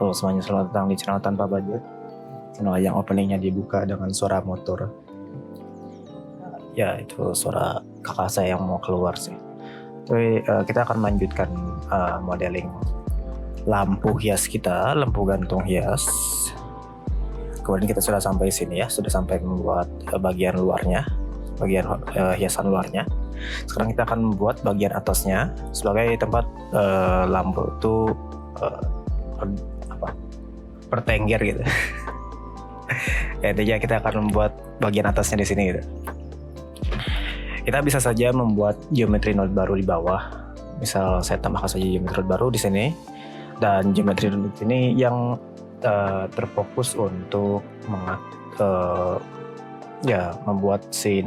Halo semuanya, selamat datang di channel Tanpa Budget, channel yang openingnya dibuka dengan suara motor. Ya, itu suara kakak saya yang mau keluar sih. Tapi kita akan melanjutkan modeling lampu hias kita, lampu gantung hias. Kemudian kita sudah sampai sini ya, sudah sampai membuat bagian luarnya, bagian hiasan luarnya. Sekarang kita akan membuat bagian atasnya sebagai tempat lampu itu pertengger gitu. Ya, intinya kita akan membuat bagian atasnya di sini gitu. Kita bisa saja membuat geometri node baru di bawah. Misal saya tambahkan saja geometri node baru di sini, dan geometri node ini yang terfokus untuk membuat si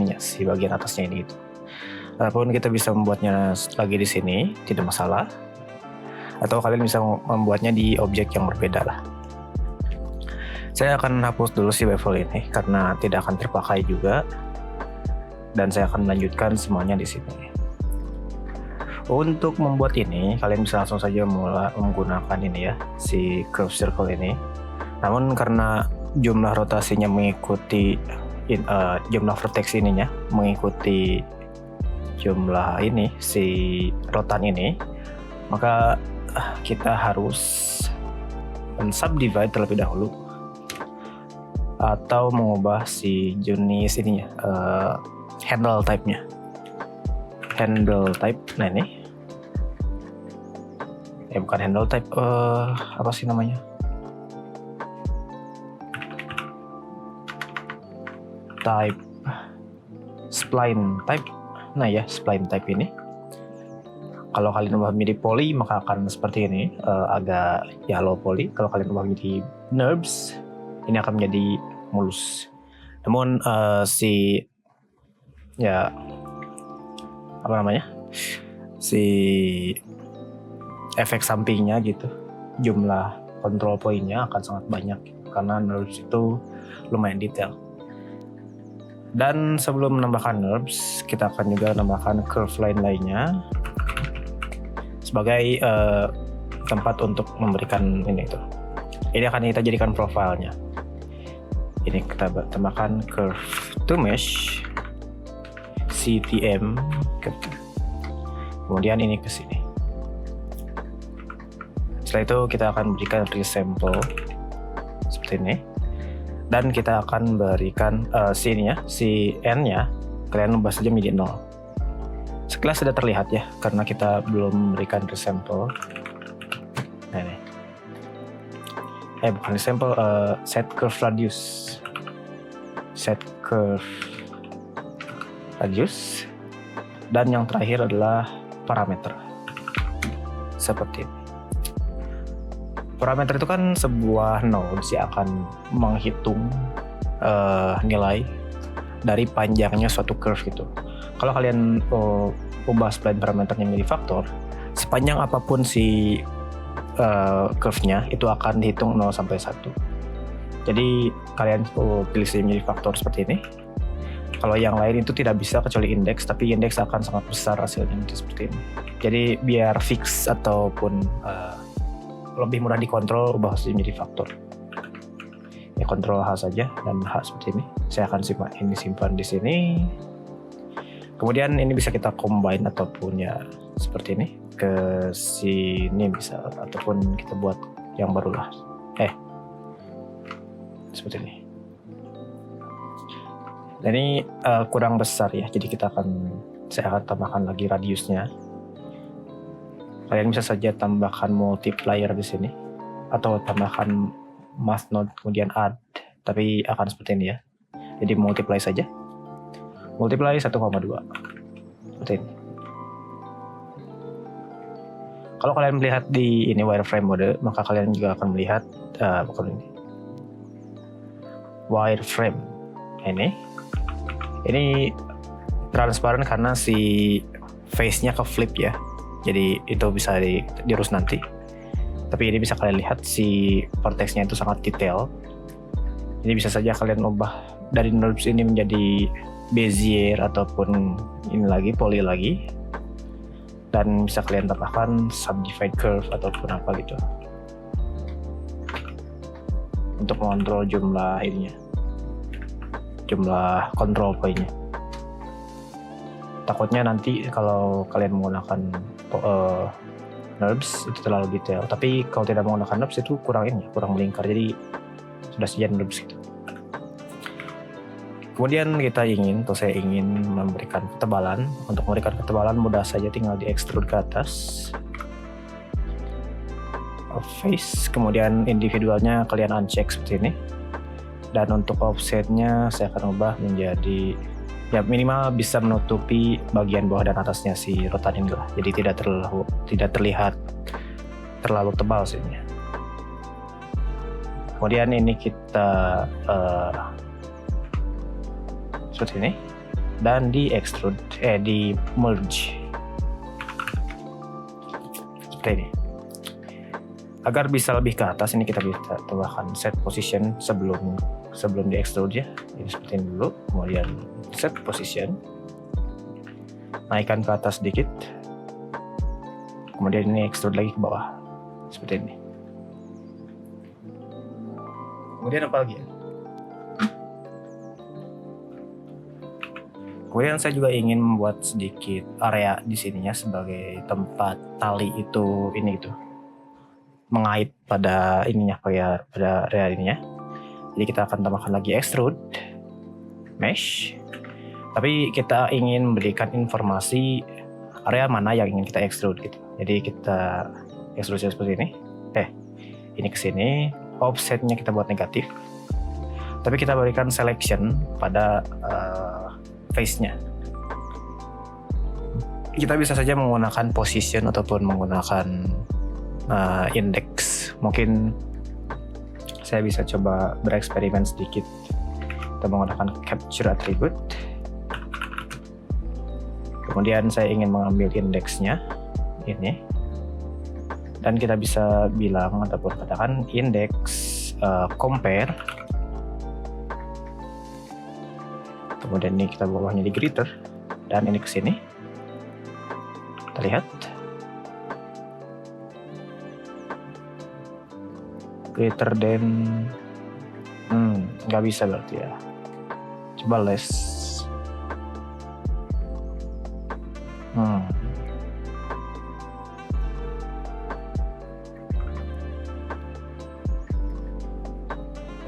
bagian atasnya ini gitu. Ataupun kita bisa membuatnya lagi di sini, tidak masalah. Atau kalian bisa membuatnya di objek yang berbeda lah. Saya akan hapus dulu si bevel ini karena tidak akan terpakai juga, dan saya akan melanjutkan semuanya di sini. Untuk membuat ini, kalian bisa langsung saja mulai menggunakan ini ya, si curve circle ini. Namun karena jumlah rotasinya mengikuti jumlah vertex ininya mengikuti jumlah ini si rotan ini, maka kita harus men-subdivide terlebih dahulu atau mengubah si jenis ininya, handle type-nya. Handle type, nah ini bukan handle type, apa sih namanya, type spline type. Nah ya, spline type ini kalau kalian ubah menjadi poly maka akan seperti ini, agak yellow poly. Kalau kalian ubah menjadi NURBS, ini akan menjadi mulus. Namun si efek sampingnya gitu, jumlah control point-nya akan sangat banyak karena NURBS itu lumayan detail. Dan sebelum menambahkan NURBS, kita akan juga menambahkan curve line lainnya sebagai tempat untuk memberikan ini itu. Ini akan kita jadikan profilnya. Ini kita tambahkan curve to mesh CTM, kemudian ini ke sini. Setelah itu kita akan berikan resample seperti ini, dan kita akan berikan si n-nya kalian ubah saja menjadi 0. Sekilas sudah terlihat ya, karena kita belum memberikan resample. Nah ini, bukan resample, set curve radius, dan yang terakhir adalah parameter seperti ini. Parameter itu kan sebuah nodes yang akan menghitung nilai dari panjangnya suatu curve gitu. Kalau kalian ubah spline parameternya menjadi faktor, sepanjang apapun si curve-nya itu akan dihitung 0 sampai 1. Jadi kalian pilih menjadi faktor seperti ini. Kalau yang lain itu tidak bisa kecuali indeks, tapi indeks akan sangat besar hasilnya seperti ini. Jadi biar fix ataupun lebih mudah dikontrol, ubah menjadi faktor. Ya, kontrol H saja dan H seperti ini. Saya akan simpan di sini. Kemudian ini bisa kita combine ataupun ya seperti ini ke sini bisa, ataupun kita buat yang baru lah. Seperti ini. Dan ini kurang besar ya, jadi saya akan tambahkan lagi radiusnya. Kalian bisa saja tambahkan multiplier di sini atau tambahkan math node kemudian add, tapi akan seperti ini ya. Jadi multiply saja. Multiply 1,2 seperti ini. Kalau kalian melihat di ini wireframe mode, maka kalian juga akan melihat wireframe ini transparan karena si face-nya ke flip ya. Jadi itu bisa dirus nanti. Tapi ini bisa kalian lihat si vertex-nya itu sangat detail. Ini bisa saja kalian ubah dari NURBS ini menjadi Bezier ataupun ini lagi poly lagi, dan bisa kalian tambahkan subdivide curve ataupun apa gitu. untuk mengontrol jumlah ininya, jumlah control point-nya. Takutnya nanti kalau kalian menggunakan NURBS itu terlalu detail, tapi kalau tidak menggunakan NURBS itu kurang melingkar, jadi sudah saja NURBS gitu. Kemudian saya ingin memberikan ketebalan. Untuk memberikan ketebalan mudah saja, tinggal di extrude ke atas face, kemudian individualnya kalian uncheck seperti ini, dan untuk offsetnya saya akan ubah menjadi ya minimal bisa menutupi bagian bawah dan atasnya si rotan ini lah, jadi tidak terlihat terlalu tebal sini. Kemudian ini kita seperti ini, dan di extrude di merge seperti ini. Agar bisa lebih ke atas, ini kita bisa tambahkan set position sebelum di extrude ya. Ini seperti ini dulu, kemudian set position, naikkan ke atas sedikit, kemudian ini extrude lagi ke bawah seperti ini. Kemudian apa lagi ya? Kemudian saya juga ingin membuat sedikit area di sininya sebagai tempat tali itu ini gitu, mengait pada ininya, pada area ininya. Jadi kita akan tambahkan lagi extrude mesh, tapi kita ingin memberikan informasi area mana yang ingin kita extrude gitu. Jadi kita extrude seperti ini. Ini ke sini, offsetnya kita buat negatif, tapi kita berikan selection pada face-nya. Kita bisa saja menggunakan position ataupun menggunakan index. Mungkin saya bisa coba bereksperimen sedikit. Kita menggunakan capture attribute, kemudian saya ingin mengambil indeksnya ini, dan kita bisa bilang ataupun katakan index compare, kemudian ini kita bawahnya di greater, dan ini ke sini kita lihat greater than nggak bisa berarti ya, coba less.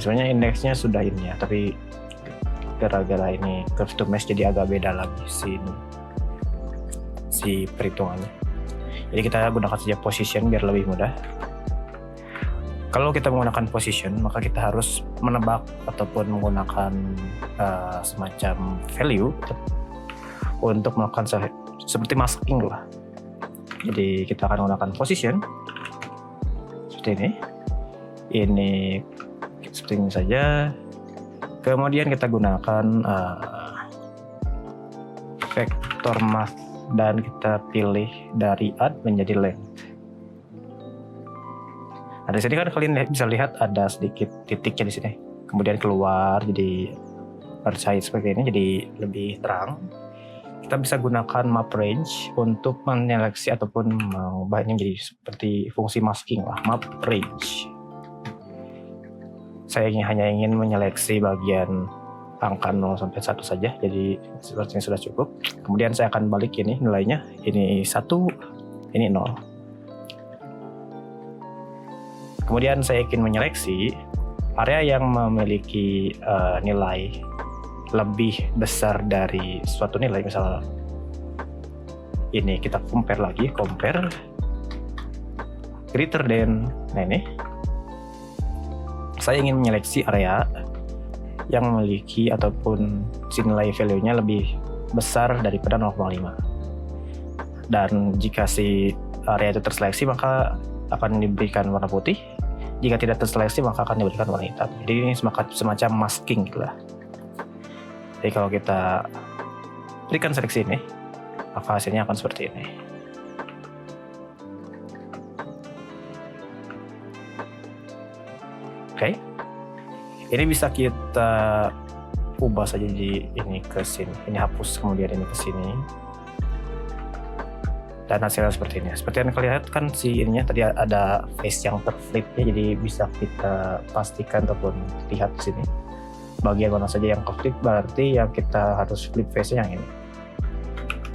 Sebenarnya indeksnya sudah ini ya, tapi gara-gara ini curve to mesh jadi agak beda lagi si perhitungannya. Jadi kita gunakan saja position biar lebih mudah. Kalau kita menggunakan position, maka kita harus menebak ataupun menggunakan semacam value untuk melakukan seperti masking lah. Jadi kita akan menggunakan position seperti ini. Ini seperti ini saja. Kemudian kita gunakan vector math dan kita pilih dari add menjadi length. Nah, di sini kan kalian bisa lihat ada sedikit titiknya di sini. Kemudian keluar jadi bercahaya seperti ini, jadi lebih terang. Kita bisa gunakan map range untuk menyeleksi ataupun mengubahnya menjadi seperti fungsi masking lah, map range. Saya hanya ingin menyeleksi bagian angka 0 sampai 1 saja, jadi sepertinya sudah cukup. Kemudian saya akan balik ini nilainya, ini 1, ini 0. Kemudian saya ingin menyeleksi area yang memiliki nilai lebih besar dari suatu nilai, misalnya ini kita compare greater than. Nah ini saya ingin menyeleksi area yang memiliki ataupun si nilai value-nya lebih besar daripada 0,5, dan jika si area itu terseleksi maka akan diberikan warna putih, jika tidak terseleksi maka akan diberikan warna hitam. Jadi ini semacam masking gitu lah. Jadi kalau kita berikan seleksi ini, maka hasilnya akan seperti ini. Oke. Ini bisa kita ubah saja di ini ke sini. Ini hapus, kemudian ini ke sini. Dan hasilnya seperti ini. Seperti yang kalian lihat kan si ininya tadi ada face yang terflip ya, jadi bisa kita pastikan ataupun lihat di sini bagian mana saja yang keflip, berarti yang kita harus flip face-nya yang ini.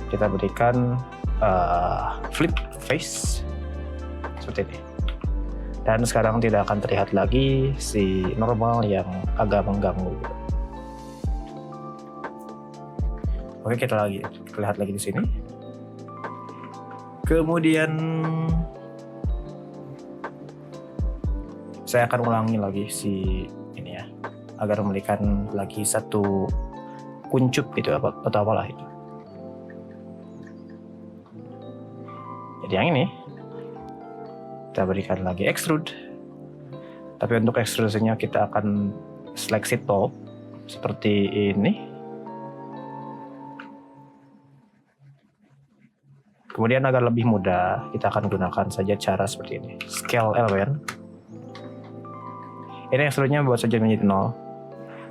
Kita berikan flip face seperti ini. Dan sekarang tidak akan terlihat lagi si normal yang agak mengganggu gitu. Oke, kita lihat lagi di sini. Kemudian saya akan ulangi lagi si ini ya, agar memberikan lagi satu kuncup gitu atau apalah itu. Jadi yang ini kita berikan lagi extrude, tapi untuk extrusinya kita akan seleksi top seperti ini. Kemudian agar lebih mudah kita akan gunakan saja cara seperti ini, scale element. Ini extrude-nya buat saja menjadi 0.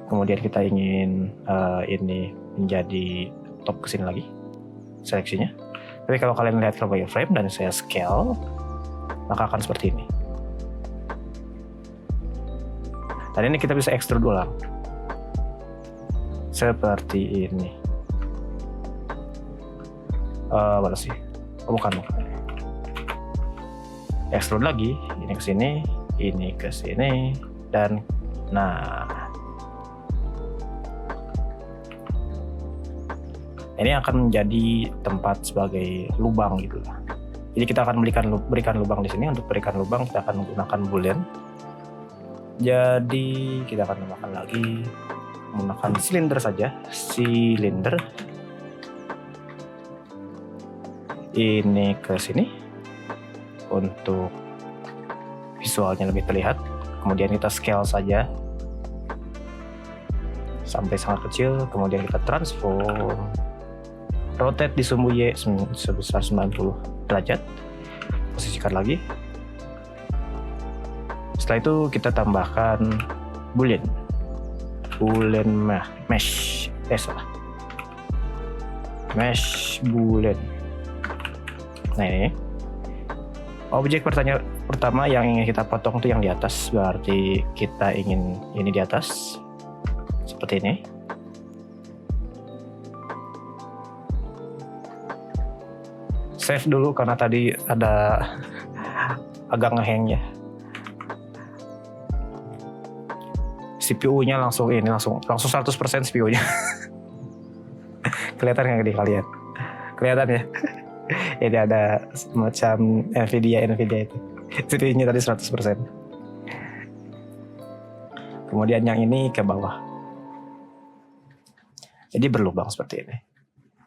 Kemudian kita ingin ini menjadi top ke sini lagi seleksinya. Tapi kalau kalian lihat ke wireframe dan saya scale, maka akan seperti ini. Dan ini kita bisa extrude ulang seperti ini. Mana sih? Oh, bukan. Extrude lagi, ini ke sini, ini ke sini, dan nah. Ini akan menjadi tempat sebagai lubang gitu lah. Jadi kita akan berikan lubang di sini. Untuk berikan lubang kita akan menggunakan boolean. Jadi kita akan tambahkan lagi menggunakan silinder saja, silinder. Ini ke sini untuk visualnya lebih terlihat. Kemudian kita scale saja sampai sangat kecil. Kemudian kita transform. Rotate di sumbu Y sebesar 90 derajat. Posisikan lagi. Setelah itu kita tambahkan boolean mesh. Mesh boolean. Nah ini. Objek pertama yang ingin kita potong itu yang di atas. Berarti kita ingin ini di atas. Seperti ini. Save dulu karena tadi ada agak ngehang ya. CPU-nya langsung 100% CPU-nya. Kelihatan nggak di kalian? Kelihatan ya? Ini ada semacam Nvidia itu. CPU-nya tadi 100%. Kemudian yang ini ke bawah. Jadi berlubang seperti ini.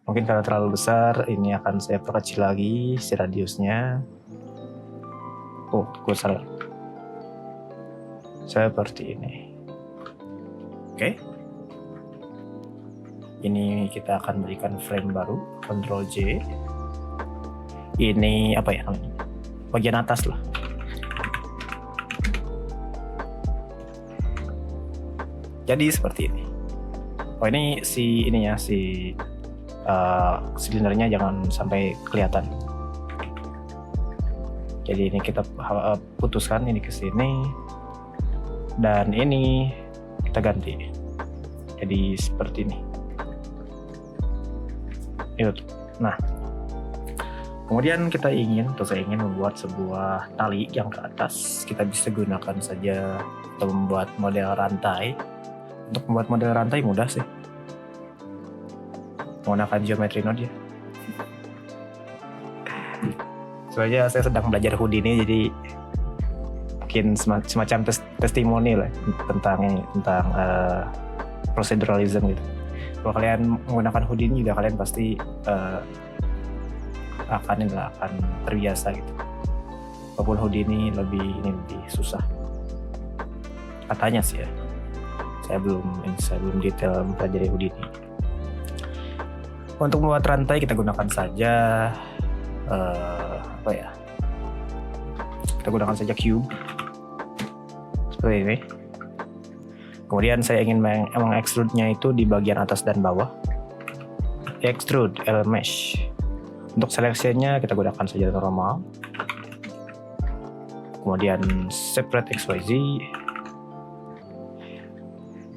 Mungkin karena terlalu besar, ini akan saya perkecil lagi si radiusnya. Oh, gue salah. Seperti ini. Oke. Ini kita akan berikan frame baru, Ctrl J. Ini apa ya namanya? Bagian atas lah. Jadi seperti ini. Oh, ini si ininya si silindernya jangan sampai kelihatan. Jadi ini kita putuskan ini ke sini dan ini kita ganti. Jadi seperti ini. Itu. Nah, kemudian saya ingin membuat sebuah tali yang ke atas. Kita bisa gunakan saja atau membuat model rantai. Untuk membuat model rantai mudah sih. Menggunakan geometry node ya. Soalnya saya sedang belajar Houdini, jadi mungkin semacam testimoni lah tentang proceduralism gitu. Kalau kalian menggunakan Houdini juga kalian pasti akan terbiasa gitu. Walaupun Houdini lebih susah. Katanya sih ya. Saya belum detail mempelajari Houdini. Untuk membuat rantai kita gunakan saja kita gunakan saja cube seperti ini. Kemudian saya ingin mengextrude-nya itu di bagian atas dan bawah. Extrude mesh. Untuk seleksinya kita gunakan saja normal. Kemudian separate XYZ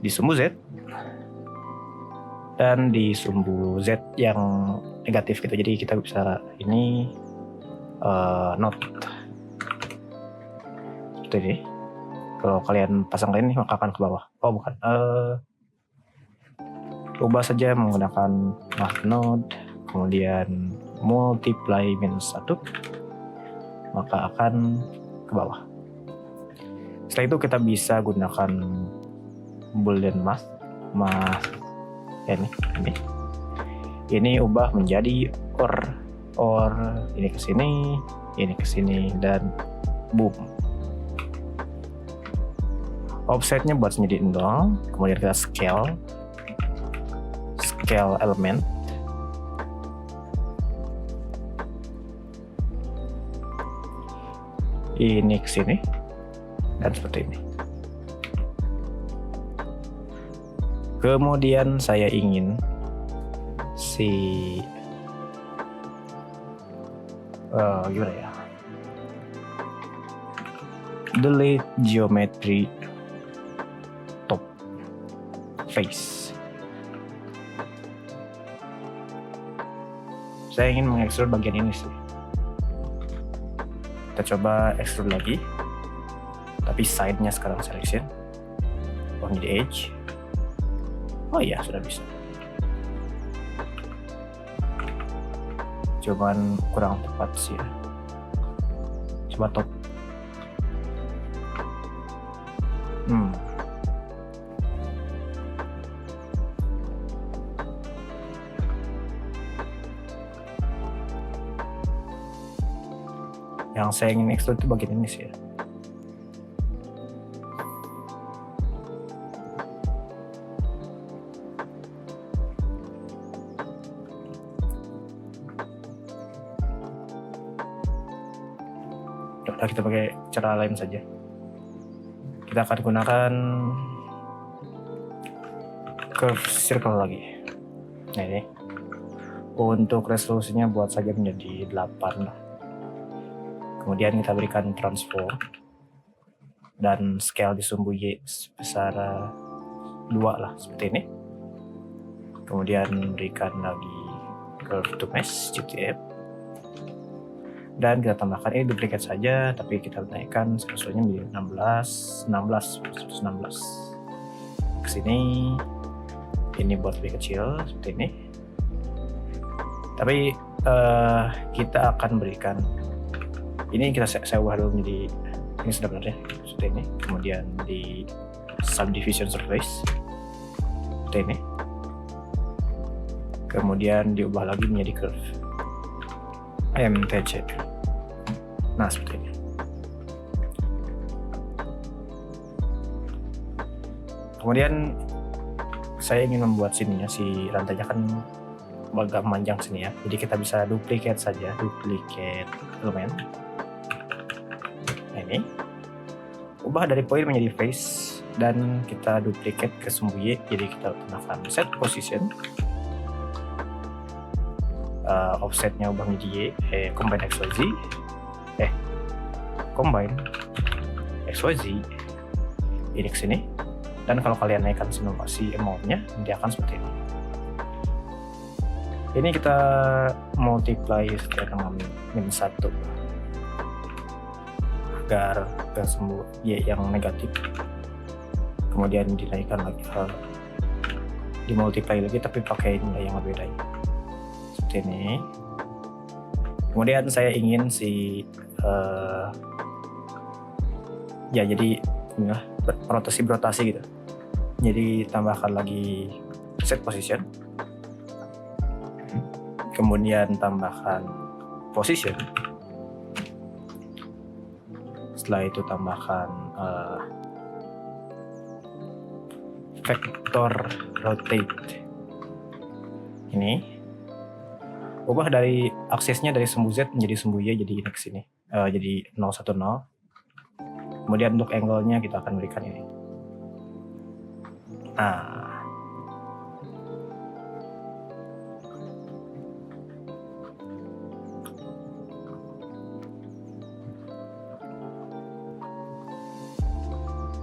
di sumbu Z dan di sumbu Z yang negatif gitu. Jadi kita bisa ini not seperti ini. Kalau kalian pasangkan ini maka akan ke bawah. Oh bukan. Ubah saja menggunakan math node, kemudian multiply -1, maka akan ke bawah. Setelah itu kita bisa gunakan boolean math ya ini ubah menjadi or ini ke sini dan boom. Offsetnya buat menjadi 0, kemudian kita scale element, ini ke sini dan seperti ini. Kemudian saya ingin gimana ya, delete geometry top face. Saya ingin mengekstrude bagian ini sih. Kita coba extrude lagi, tapi side-nya sekarang selection, menjadi edge. Oh iya, sudah bisa. Cuman kurang tepat sih ya. Coba top. Yang saya ingin extrude itu bagian ini sih ya. Udah, kita pakai cara lain saja. Kita akan gunakan curve circle lagi. Nah ini untuk resolusinya buat saja menjadi 8 lah. Kemudian kita berikan transform dan scale di sumbu Y sebesar 2 lah, seperti ini. Kemudian berikan lagi curve to mesh GTF dan kita tambahkan ini duplicate saja, tapi kita naikkan resolusinya menjadi 16 ke sini. Ini buat lebih kecil seperti ini. Tapi kita akan berikan ini, saya ubah dulu menjadi ini sebenarnya seperti ini. Kemudian di subdivision surface seperti ini. Kemudian diubah lagi menjadi curve MTC. Nah seperti ini. Kemudian saya ingin membuat sininya, si rantainya kan agak panjang sini ya. Jadi kita bisa duplicate saja, duplicate element. Nah ini, ubah dari point menjadi face dan kita duplicate ke sumbu Y. Jadi kita tambahkan set position, offsetnya ubah menjadi Y, combine XYZ, ini ke sini. Dan kalau kalian naikkan si amount-nya, nanti akan seperti ini. Ini kita multiply dengan -1 agar ke sumbu Y yang negatif. Kemudian dinaikkan lagi, dimultiply lagi tapi pakai nilai yang berbeda seperti ini. Kemudian saya ingin ya jadi inilah berotasi gitu. Jadi tambahkan lagi set position, kemudian tambahkan position, setelah itu tambahkan vector rotate. Ini ubah dari aksesnya dari sumbu Z menjadi sumbu Y, jadi ini ke sini, jadi 010. Kemudian untuk angle-nya kita akan berikan ini. Nah,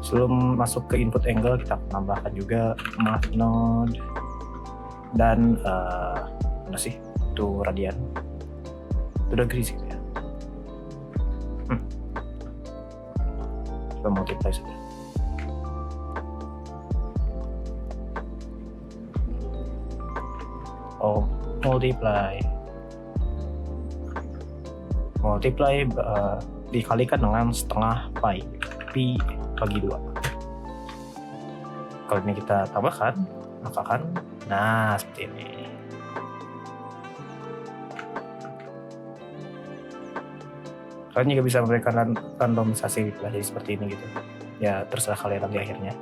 Sebelum masuk ke input angle, kita tambahkan juga math node dan mana sih itu radian, itu degrees gitu ya. Kita multiply saja. multiply dikalikan dengan setengah pi bagi 2. Kalau ini kita tambahkan, maka kan nah seperti ini. Kalian juga bisa memberikan randomisasi jadi seperti ini gitu ya, terserah kalian nanti akhirnya.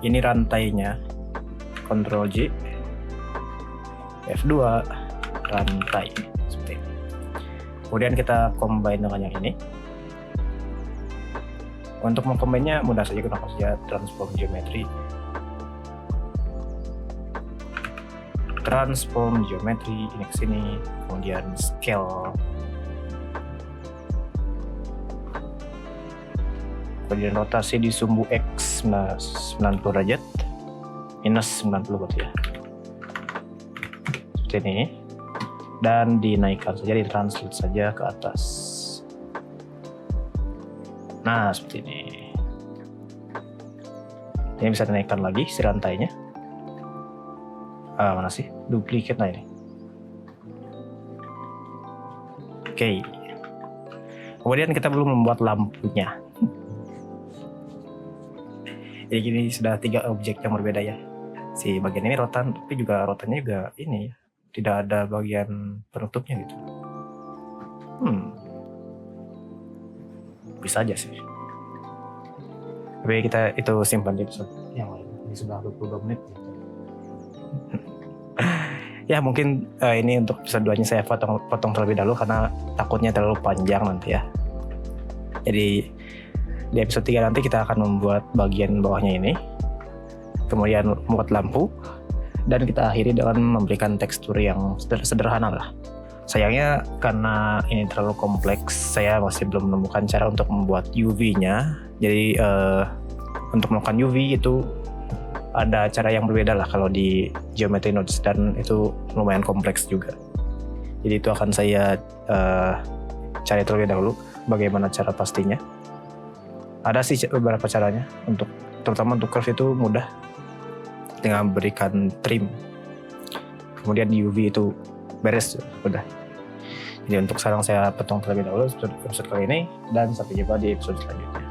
Ini rantainya, Ctrl J, F2, rantai seperti ini. Kemudian kita combine dengan yang ini. Untuk mengcombine-nya mudah saja, gunakan saja transform geometry. Ini ke sini, kemudian scale. Kemudian rotasi di sumbu X 90 derajat, minus 90 berarti ya. Seperti ini. Dan dinaikkan saja, ditranslate saja ke atas. Nah, seperti ini. Ini bisa dinaikkan lagi si rantainya. Mana sih? Duplicate nah ini. Oke. Kemudian kita belum membuat lampunya. Jadi gini sudah 3 objek yang berbeda ya. Si bagian ini rotan, tapi juga rotannya juga ini ya. Tidak ada bagian penutupnya gitu. Bisa aja sih. Tapi kita itu simpan di episode yang lain. Ini sudah 22 menit. Ya mungkin ini untuk episode 2-nya saya potong terlebih dahulu karena takutnya terlalu panjang nanti ya. Jadi di episode 3 nanti kita akan membuat bagian bawahnya ini, kemudian membuat lampu, dan kita akhiri dengan memberikan tekstur yang sederhana lah. Sayangnya karena ini terlalu kompleks, saya masih belum menemukan cara untuk membuat UV-nya. Jadi untuk melakukan UV itu ada cara yang berbeda lah kalau di Geometry Nodes, dan itu lumayan kompleks juga. Jadi itu akan saya cari terlebih dahulu bagaimana cara pastinya. Ada sih beberapa caranya, terutama untuk curve itu mudah dengan berikan trim. Kemudian di UV itu beres udah. Jadi untuk sekarang saya potong terlebih dahulu episode kali ini, dan sampai jumpa di episode selanjutnya.